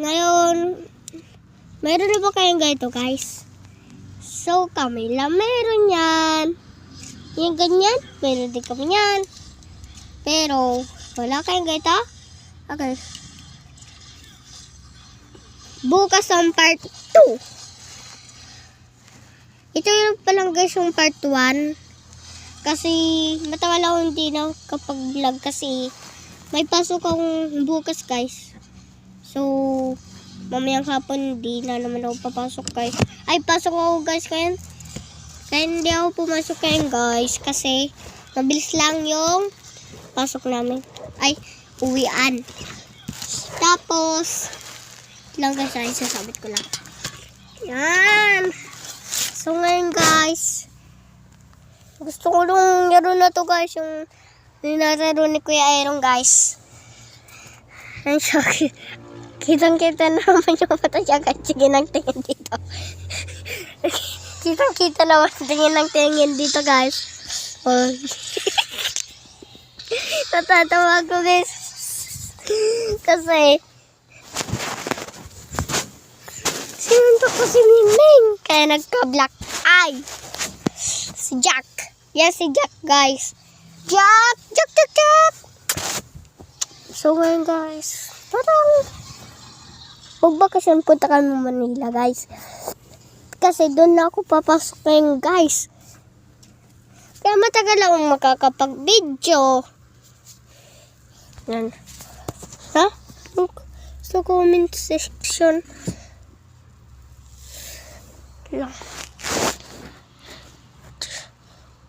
Ngayon, meron na ba kayong ganito, guys? So, kami lang meron yan. Yung ganyan, meron din kami yan. Pero, wala kayong ganito? Okay. Bukas ang part 2. Ito yung palang guys yung part 1. Kasi, matagal ako hindi na kapag vlog kasi may pasok akong bukas guys. So, mamayang hapon hindi na naman ako papasok guys. Ay, pasok ako guys kaya hindi ako pumasok kayo guys kasi mabilis lang yung pasok namin. Ay, uwian. Tapos, lang guys ay sasabit ko lang. Yan. So, ngayon guys, gusto ko nung laro na to guys, yung ninararo ni Kuya Aaron guys. Ay, sorry. Kitang-kita naman yung mata siya guys. Sige nang tingin dito. Kitang-kita naman tingin ng tingin dito guys. Oh. Natatawa ko guys. Kasi sinuntok ko si Miming. Kaya nagka-black eye. Si Jack. Yes, si Jack guys. Jack! So ngayon guys, parang magbakasyon punta kami Manila guys. Kasi doon na ako papasok ngayon guys. Kaya matagal akong makakapag-video. Yan. Ha? Sa comment section. Lang.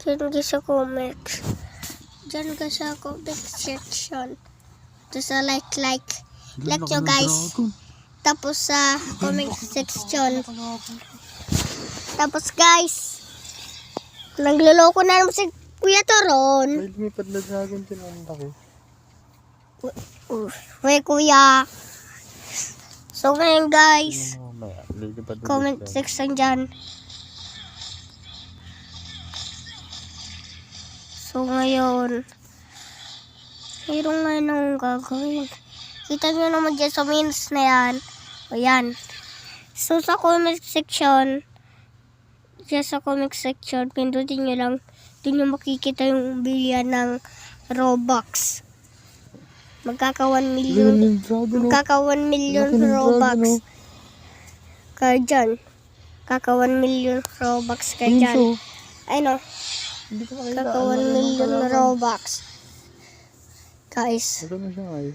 Diyan sa comment. Diyan ka sa comment section. Ito sa like nyo guys. Tapos sa comment section. Tapos guys, nagloloko na naman si Kuya Toron. May lumipad na dragon tinanong ako. Uy Kuya. So ngayon guys, comment section dyan. So ngayon, mayroon ngayon akong gagawin. Kita nyo naman dyan sa memes na yan. O yan. So sa comment section, dyan sa comment section, pindutin nyo lang. Doon nyo makikita yung bilihan ng Robux. Magkaka 1 million. Magkaka 1 million Robux. Kaya dyan. Kaka 1 million Robux kaya dyan. Ay no. Kaka 1 million Robux. Guys. Ito na siya ay.